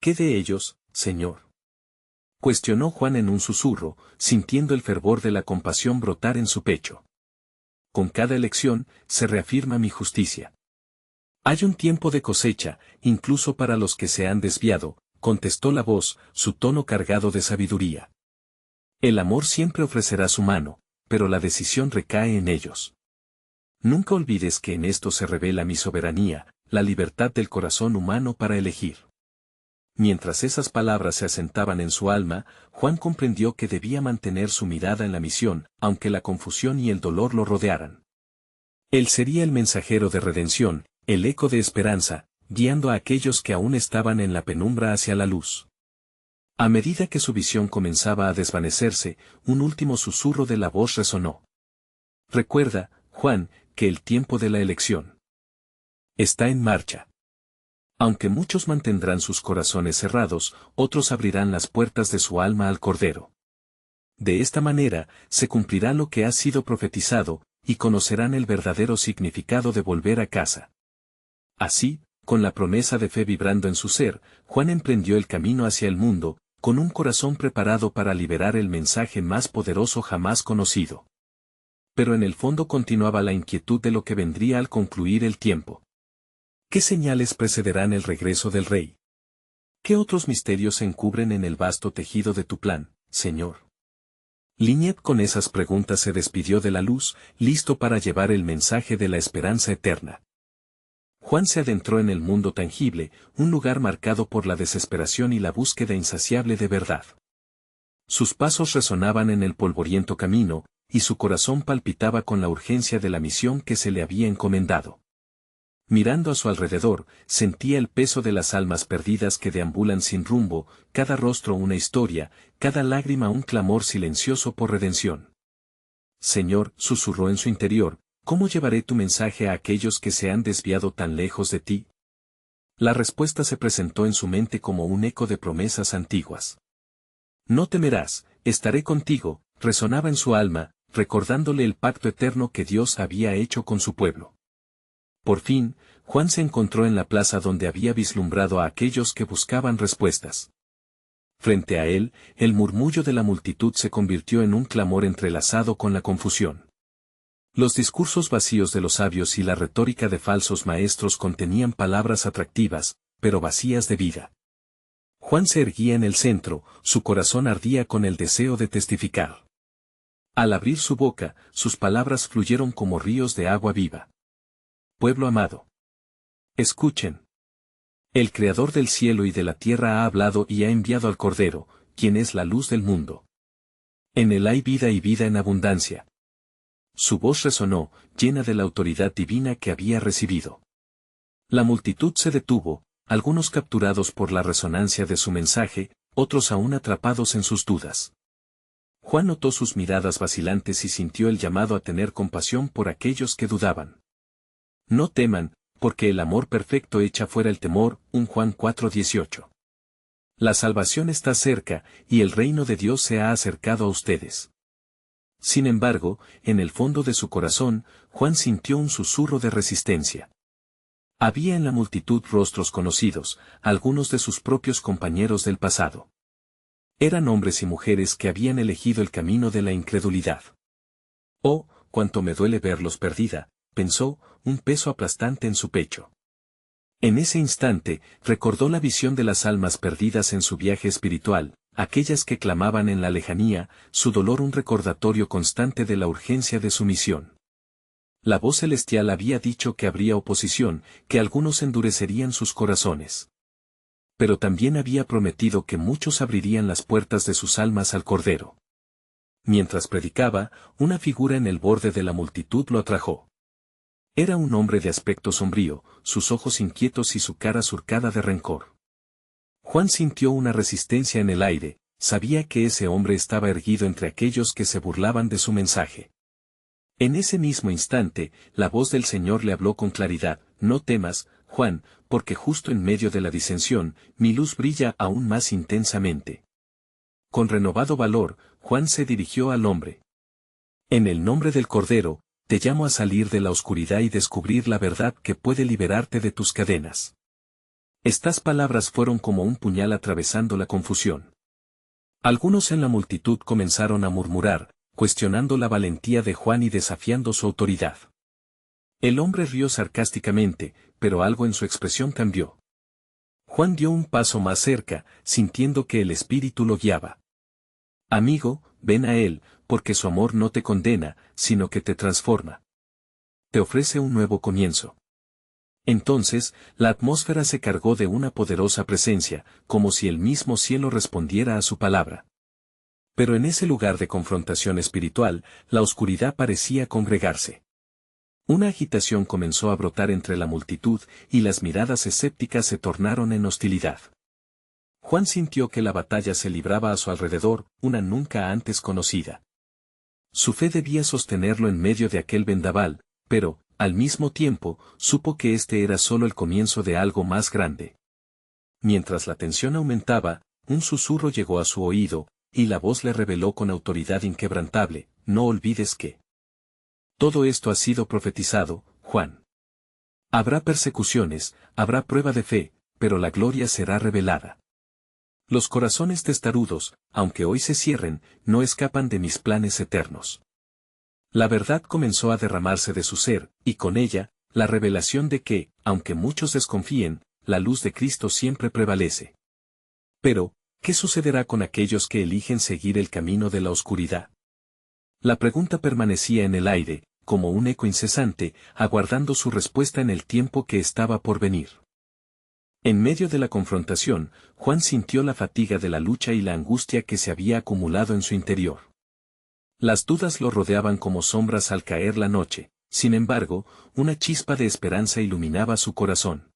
¿Qué de ellos, Señor?, cuestionó Juan en un susurro, sintiendo el fervor de la compasión brotar en su pecho. Con cada elección, se reafirma mi justicia. Hay un tiempo de cosecha, incluso para los que se han desviado, contestó la voz, su tono cargado de sabiduría. El amor siempre ofrecerá su mano, pero la decisión recae en ellos. Nunca olvides que en esto se revela mi soberanía, la libertad del corazón humano para elegir. Mientras esas palabras se asentaban en su alma, Juan comprendió que debía mantener su mirada en la misión, aunque la confusión y el dolor lo rodearan. Él sería el mensajero de redención, el eco de esperanza, guiando a aquellos que aún estaban en la penumbra hacia la luz. A medida que su visión comenzaba a desvanecerse, un último susurro de la voz resonó. Recuerda, Juan, que el tiempo de la elección está en marcha. Aunque muchos mantendrán sus corazones cerrados, otros abrirán las puertas de su alma al Cordero. De esta manera, se cumplirá lo que ha sido profetizado, y conocerán el verdadero significado de volver a casa. Así, con la promesa de fe vibrando en su ser, Juan emprendió el camino hacia el mundo, con un corazón preparado para liberar el mensaje más poderoso jamás conocido. Pero en el fondo continuaba la inquietud de lo que vendría al concluir el tiempo. ¿Qué señales precederán el regreso del Rey? ¿Qué otros misterios se encubren en el vasto tejido de tu plan, Señor? Linet con esas preguntas se despidió de la luz, listo para llevar el mensaje de la esperanza eterna. Juan se adentró en el mundo tangible, un lugar marcado por la desesperación y la búsqueda insaciable de verdad. Sus pasos resonaban en el polvoriento camino, y su corazón palpitaba con la urgencia de la misión que se le había encomendado. Mirando a su alrededor, sentía el peso de las almas perdidas que deambulan sin rumbo, cada rostro una historia, cada lágrima un clamor silencioso por redención. Señor, susurró en su interior, ¿cómo llevaré tu mensaje a aquellos que se han desviado tan lejos de ti? La respuesta se presentó en su mente como un eco de promesas antiguas. No temerás, estaré contigo, resonaba en su alma, recordándole el pacto eterno que Dios había hecho con su pueblo. Por fin, Juan se encontró en la plaza donde había vislumbrado a aquellos que buscaban respuestas. Frente a él, el murmullo de la multitud se convirtió en un clamor entrelazado con la confusión. Los discursos vacíos de los sabios y la retórica de falsos maestros contenían palabras atractivas, pero vacías de vida. Juan se erguía en el centro, su corazón ardía con el deseo de testificar. Al abrir su boca, sus palabras fluyeron como ríos de agua viva. Pueblo amado. Escuchen. El Creador del cielo y de la tierra ha hablado y ha enviado al Cordero, quien es la luz del mundo. En él hay vida y vida en abundancia. Su voz resonó, llena de la autoridad divina que había recibido. La multitud se detuvo, algunos capturados por la resonancia de su mensaje, otros aún atrapados en sus dudas. Juan notó sus miradas vacilantes y sintió el llamado a tener compasión por aquellos que dudaban. No teman, porque el amor perfecto echa fuera el temor, 1 Juan 4:18. La salvación está cerca, y el reino de Dios se ha acercado a ustedes. Sin embargo, en el fondo de su corazón, Juan sintió un susurro de resistencia. Había en la multitud rostros conocidos, algunos de sus propios compañeros del pasado. Eran hombres y mujeres que habían elegido el camino de la incredulidad. Oh, cuánto me duele verlos perdida, pensó, un peso aplastante en su pecho. En ese instante, recordó la visión de las almas perdidas en su viaje espiritual, aquellas que clamaban en la lejanía, su dolor un recordatorio constante de la urgencia de su misión. La voz celestial había dicho que habría oposición, que algunos endurecerían sus corazones. Pero también había prometido que muchos abrirían las puertas de sus almas al Cordero. Mientras predicaba, una figura en el borde de la multitud lo atrajo. Era un hombre de aspecto sombrío, sus ojos inquietos y su cara surcada de rencor. Juan sintió una resistencia en el aire, sabía que ese hombre estaba erguido entre aquellos que se burlaban de su mensaje. En ese mismo instante, la voz del Señor le habló con claridad: no temas, Juan, porque justo en medio de la disensión, mi luz brilla aún más intensamente. Con renovado valor, Juan se dirigió al hombre. En el nombre del Cordero, te llamo a salir de la oscuridad y descubrir la verdad que puede liberarte de tus cadenas. Estas palabras fueron como un puñal atravesando la confusión. Algunos en la multitud comenzaron a murmurar, cuestionando la valentía de Juan y desafiando su autoridad. El hombre rió sarcásticamente, pero algo en su expresión cambió. Juan dio un paso más cerca, sintiendo que el Espíritu lo guiaba. Amigo, ven a él, porque su amor no te condena, sino que te transforma. Te ofrece un nuevo comienzo. Entonces, la atmósfera se cargó de una poderosa presencia, como si el mismo cielo respondiera a su palabra. Pero en ese lugar de confrontación espiritual, la oscuridad parecía congregarse. Una agitación comenzó a brotar entre la multitud, y las miradas escépticas se tornaron en hostilidad. Juan sintió que la batalla se libraba a su alrededor, una nunca antes conocida. Su fe debía sostenerlo en medio de aquel vendaval, pero, al mismo tiempo, supo que este era solo el comienzo de algo más grande. Mientras la tensión aumentaba, un susurro llegó a su oído, y la voz le reveló con autoridad inquebrantable: no olvides que todo esto ha sido profetizado, Juan. Habrá persecuciones, habrá prueba de fe, pero la gloria será revelada. Los corazones testarudos, aunque hoy se cierren, no escapan de mis planes eternos. La verdad comenzó a derramarse de su ser, y con ella, la revelación de que, aunque muchos desconfíen, la luz de Cristo siempre prevalece. Pero, ¿qué sucederá con aquellos que eligen seguir el camino de la oscuridad? La pregunta permanecía en el aire, como un eco incesante, aguardando su respuesta en el tiempo que estaba por venir. En medio de la confrontación, Juan sintió la fatiga de la lucha y la angustia que se había acumulado en su interior. Las dudas lo rodeaban como sombras al caer la noche, sin embargo, una chispa de esperanza iluminaba su corazón.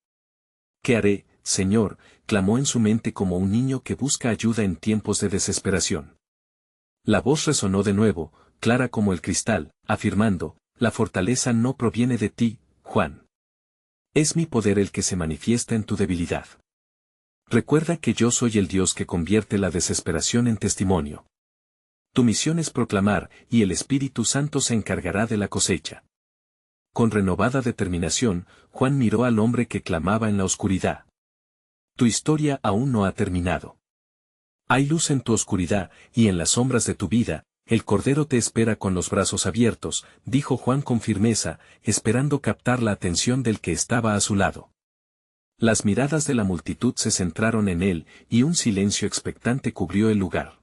¿Qué haré, Señor?, clamó en su mente como un niño que busca ayuda en tiempos de desesperación. La voz resonó de nuevo, clara como el cristal, afirmando: la fortaleza no proviene de ti, Juan. Es mi poder el que se manifiesta en tu debilidad. Recuerda que yo soy el Dios que convierte la desesperación en testimonio. Tu misión es proclamar, y el Espíritu Santo se encargará de la cosecha. Con renovada determinación, Juan miró al hombre que clamaba en la oscuridad. Tu historia aún no ha terminado. Hay luz en tu oscuridad, y en las sombras de tu vida, el Cordero te espera con los brazos abiertos, dijo Juan con firmeza, esperando captar la atención del que estaba a su lado. Las miradas de la multitud se centraron en él, y un silencio expectante cubrió el lugar.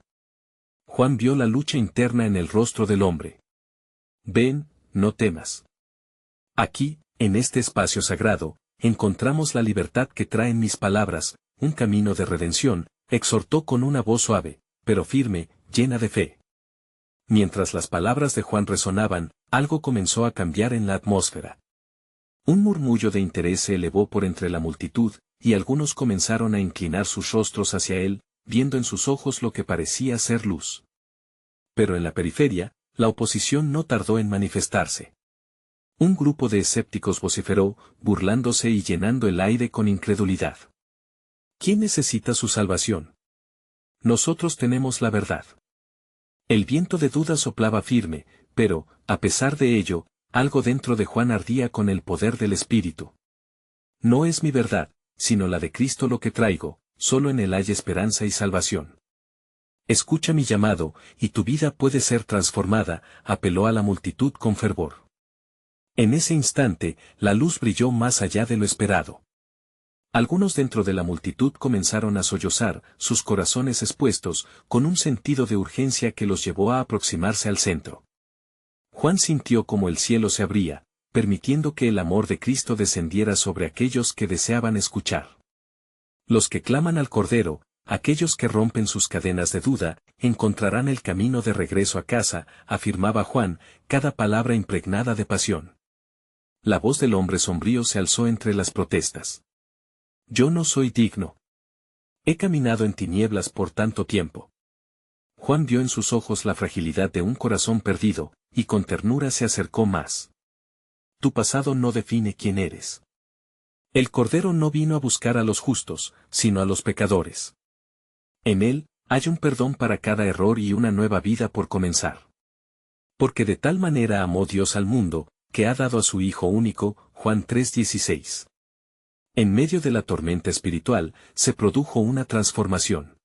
Juan vio la lucha interna en el rostro del hombre. Ven, no temas. Aquí, en este espacio sagrado, encontramos la libertad que traen mis palabras, un camino de redención, exhortó con una voz suave, pero firme, llena de fe. Mientras las palabras de Juan resonaban, algo comenzó a cambiar en la atmósfera. Un murmullo de interés se elevó por entre la multitud, y algunos comenzaron a inclinar sus rostros hacia él, viendo en sus ojos lo que parecía ser luz. Pero en la periferia, la oposición no tardó en manifestarse. Un grupo de escépticos vociferó, burlándose y llenando el aire con incredulidad. ¿Quién necesita su salvación? Nosotros tenemos la verdad. El viento de duda soplaba firme, pero, a pesar de ello, algo dentro de Juan ardía con el poder del Espíritu. No es mi verdad, sino la de Cristo lo que traigo, solo en él hay esperanza y salvación. Escucha mi llamado, y tu vida puede ser transformada, apeló a la multitud con fervor. En ese instante, la luz brilló más allá de lo esperado. Algunos dentro de la multitud comenzaron a sollozar, sus corazones expuestos, con un sentido de urgencia que los llevó a aproximarse al centro. Juan sintió como el cielo se abría, permitiendo que el amor de Cristo descendiera sobre aquellos que deseaban escuchar. Los que claman al Cordero, aquellos que rompen sus cadenas de duda, encontrarán el camino de regreso a casa, afirmaba Juan, cada palabra impregnada de pasión. La voz del hombre sombrío se alzó entre las protestas. Yo no soy digno. He caminado en tinieblas por tanto tiempo. Juan vio en sus ojos la fragilidad de un corazón perdido, y con ternura se acercó más. Tu pasado no define quién eres. El Cordero no vino a buscar a los justos, sino a los pecadores. En él, hay un perdón para cada error y una nueva vida por comenzar. Porque de tal manera amó Dios al mundo, que ha dado a su Hijo único, Juan 3:16. En medio de la tormenta espiritual, se produjo una transformación.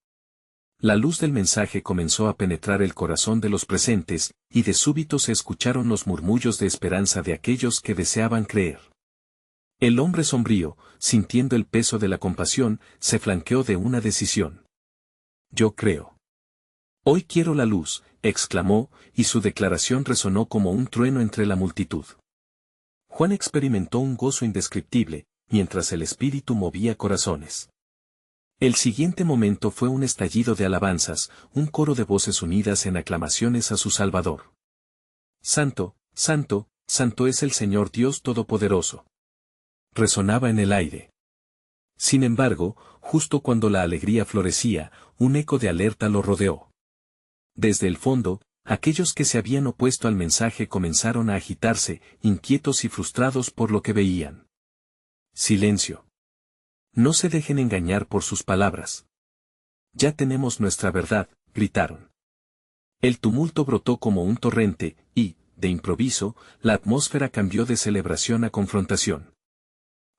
La luz del mensaje comenzó a penetrar el corazón de los presentes, y de súbito se escucharon los murmullos de esperanza de aquellos que deseaban creer. El hombre sombrío, sintiendo el peso de la compasión, se flanqueó de una decisión. Yo creo. Hoy quiero la luz, exclamó, y su declaración resonó como un trueno entre la multitud. Juan experimentó un gozo indescriptible, mientras el Espíritu movía corazones. El siguiente momento fue un estallido de alabanzas, un coro de voces unidas en aclamaciones a su Salvador. Santo, santo, santo es el Señor Dios Todopoderoso. Resonaba en el aire. Sin embargo, justo cuando la alegría florecía, un eco de alerta lo rodeó. Desde el fondo, aquellos que se habían opuesto al mensaje comenzaron a agitarse, inquietos y frustrados por lo que veían. Silencio. No se dejen engañar por sus palabras. Ya tenemos nuestra verdad, gritaron. El tumulto brotó como un torrente, y, de improviso, la atmósfera cambió de celebración a confrontación.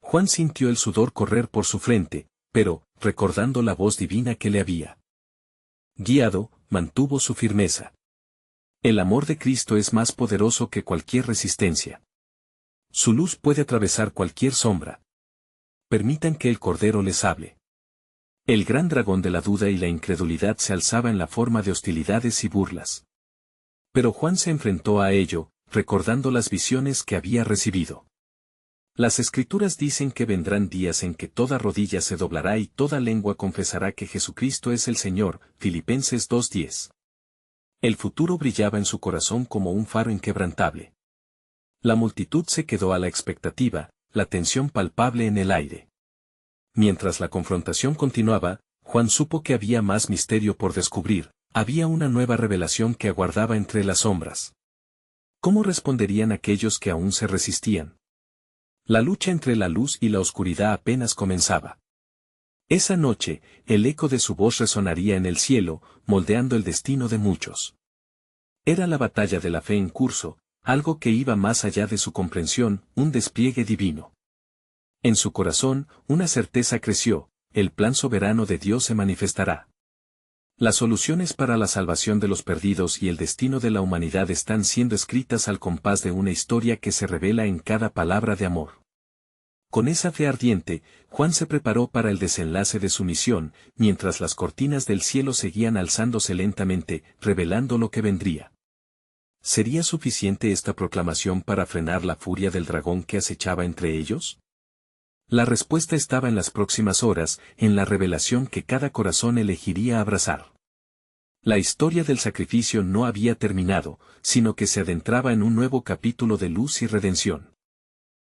Juan sintió el sudor correr por su frente, pero, recordando la voz divina que le había guiado, mantuvo su firmeza. El amor de Cristo es más poderoso que cualquier resistencia. Su luz puede atravesar cualquier sombra. Permitan que el Cordero les hable. El gran dragón de la duda y la incredulidad se alzaba en la forma de hostilidades y burlas. Pero Juan se enfrentó a ello, recordando las visiones que había recibido. Las Escrituras dicen que vendrán días en que toda rodilla se doblará y toda lengua confesará que Jesucristo es el Señor, Filipenses 2:10. El futuro brillaba en su corazón como un faro inquebrantable. La multitud se quedó a la expectativa, la tensión palpable en el aire. Mientras la confrontación continuaba, Juan supo que había más misterio por descubrir, había una nueva revelación que aguardaba entre las sombras. ¿Cómo responderían aquellos que aún se resistían? La lucha entre la luz y la oscuridad apenas comenzaba. Esa noche, el eco de su voz resonaría en el cielo, moldeando el destino de muchos. Era la batalla de la fe en curso, algo que iba más allá de su comprensión, un despliegue divino. En su corazón, una certeza creció, el plan soberano de Dios se manifestará. Las soluciones para la salvación de los perdidos y el destino de la humanidad están siendo escritas al compás de una historia que se revela en cada palabra de amor. Con esa fe ardiente, Juan se preparó para el desenlace de su misión, mientras las cortinas del cielo seguían alzándose lentamente, revelando lo que vendría. ¿Sería suficiente esta proclamación para frenar la furia del dragón que acechaba entre ellos? La respuesta estaba en las próximas horas, en la revelación que cada corazón elegiría abrazar. La historia del sacrificio no había terminado, sino que se adentraba en un nuevo capítulo de luz y redención.